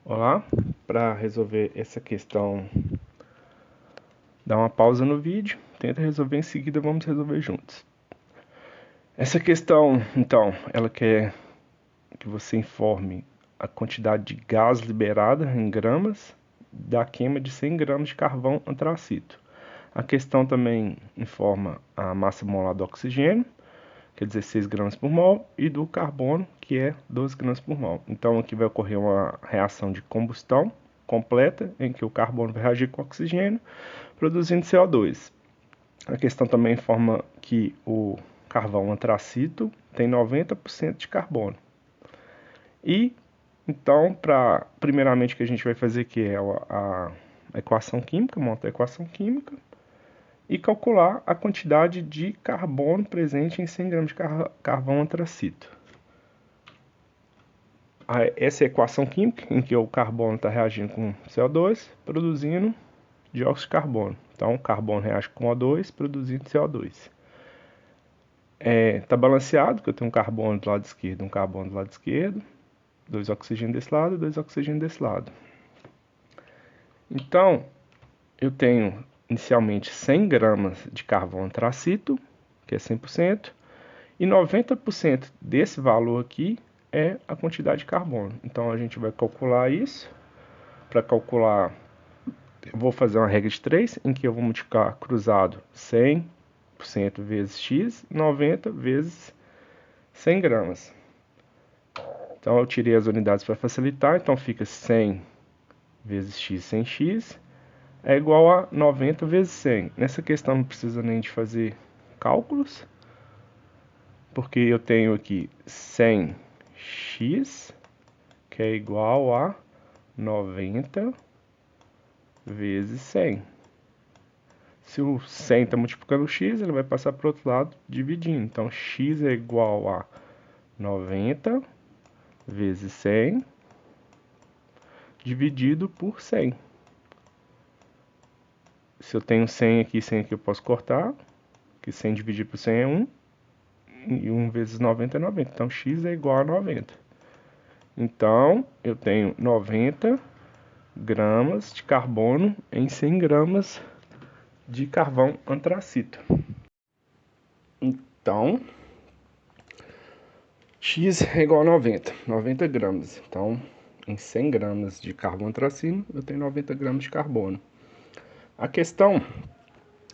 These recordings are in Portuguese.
Olá, para resolver essa questão, dá uma pausa no vídeo, tenta resolver em seguida, vamos resolver juntos. Essa questão, então, ela quer que você informe a quantidade de gás liberada em gramas da queima de 100 gramas de carvão antracito. A questão também informa a massa molar do oxigênio, que é 16 gramas por mol, e do carbono, que é 12 gramas por mol. Então aqui vai ocorrer uma reação de combustão completa, em que o carbono vai reagir com o oxigênio, produzindo CO2. A questão também informa que o carvão antracito tem 90% de carbono. E então, primeiramente, o que a gente vai fazer aqui é a equação química, montar a equação química e calcular a quantidade de carbono presente em 100 gramas de carvão antracito. Essa é a equação química em que o carbono está reagindo com CO2, produzindo dióxido de carbono. Então, o carbono reage com O2, produzindo CO2. Está balanceado, que eu tenho um carbono do lado esquerdo, um carbono do lado esquerdo, 2 oxigênios desse lado, 2 oxigênios desse lado. Então, eu tenho inicialmente 100 gramas de carvão antracito, que é 100%, e 90% desse valor aqui é a quantidade de carbono. Então, a gente vai calcular isso. Para calcular, eu vou fazer uma regra de 3, em que eu vou multiplicar cruzado 100% vezes x, 90 vezes 100 gramas. Então, eu tirei as unidades para facilitar, então fica 100 vezes x sem x é igual a 90 vezes 100. Nessa questão não precisa nem de fazer cálculos, porque eu tenho aqui 100x, que é igual a 90 vezes 100. Se o 100 está multiplicando o x, ele vai passar para o outro lado dividindo. Então, x é igual a 90 vezes 100 dividido por 100. Se eu tenho 100 aqui eu posso cortar, que 100 dividido por 100 é 1, e 1 vezes 90 é 90. Então, x é igual a 90. Então, eu tenho 90 gramas de carbono em 100 gramas de carvão antracito. Então, x é igual a 90 gramas. Então, em 100 gramas de carvão antracito, eu tenho 90 gramas de carbono. A questão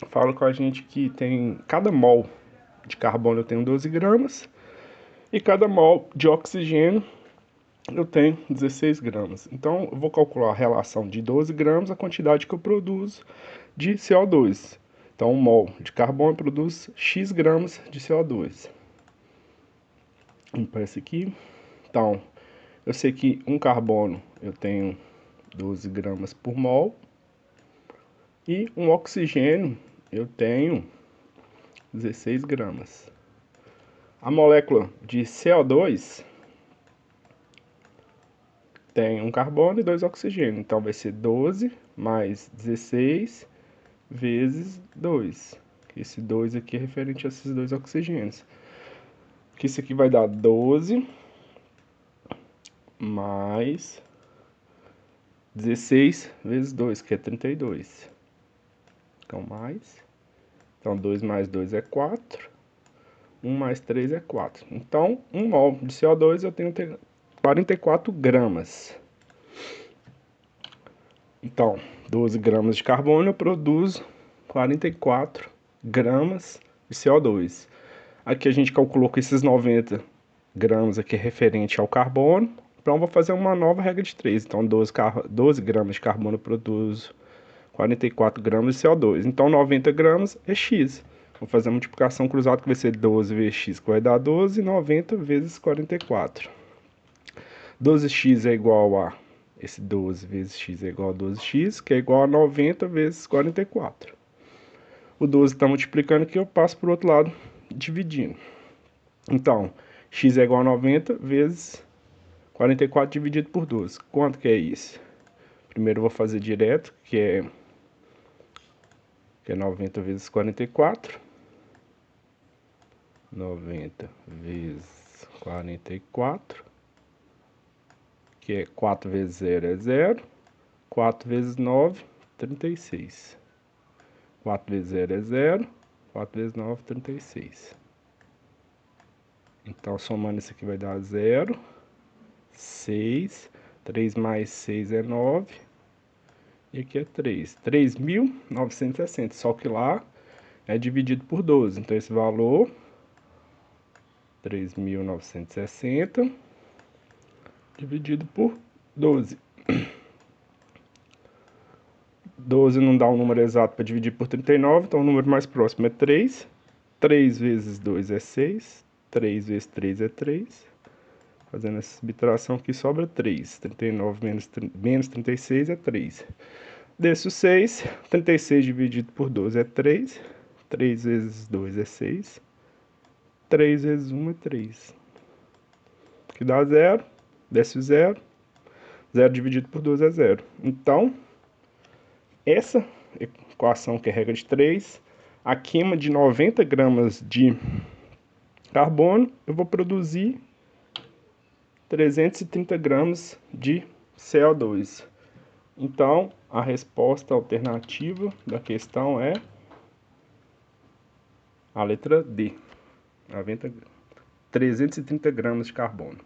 fala com a gente que tem cada mol de carbono eu tenho 12 gramas e cada mol de oxigênio eu tenho 16 gramas. Então, eu vou calcular a relação de 12 gramas, a quantidade que eu produzo de CO2. Então, um mol de carbono produz X gramas de CO2. Vamos para esse aqui. Então, eu sei que um carbono eu tenho 12 gramas por mol. E um oxigênio eu tenho 16 gramas. A molécula de CO2 tem um carbono e 2 oxigênios. Então, vai ser 12 mais 16 vezes 2. Esse 2 aqui é referente a esses 2 oxigênios. Que isso aqui vai dar 12 mais 16 vezes 2, que é 32. Então, mais. Então, 2 mais 2 é 4. 1 mais 3 é 4. Então, 1 mol de CO2 eu tenho 44 gramas. Então, 12 gramas de carbono eu produzo 44 gramas de CO2. Aqui a gente calculou que esses 90 gramas aqui é referente ao carbono. Então, vou fazer uma nova regra de 3. Então, 12 gramas de carbono eu produzo 44 gramas de CO2. Então, 90 gramas é X. Vou fazer a multiplicação cruzada, que vai ser 12 vezes X, que vai dar 12, 90 vezes 44. 12x é igual a... Esse 12 vezes x é igual a 12x, que é igual a 90 vezes 44. O 12 está multiplicando aqui, eu passo para o outro lado, dividindo. Então, x é igual a 90 vezes 44 dividido por 12. Quanto que é isso? Primeiro eu vou fazer direto, que é 90 vezes 44. 90 vezes 44, que é 4 vezes 0 é 0, 4 vezes 9, 36. 4 vezes 0 é 0, 4 vezes 9, 36. Então, somando isso aqui vai dar 0, 6, 3 mais 6 é 9, e aqui é 3. 3.960, só que lá é dividido por 12. Então, esse valor, 3.960, dividido por 12. 12 não dá um número exato para dividir por 39, então o número mais próximo é 3. 3 vezes 2 é 6. 3 vezes 3 é 3. Fazendo essa subtração aqui, sobra 3. 39 menos 36 é 3. Desse o 6, 36 dividido por 12 é 3. 3 vezes 2 é 6. 3 vezes 1 é 3. Que dá 0. Desce o 0. 0 dividido por 12 é 0. Então, essa equação, que é regra de 3, acima de 90 gramas de carbono, eu vou produzir 330 gramas de CO2. Então, a resposta alternativa da questão é a letra D, 330 gramas de carbono.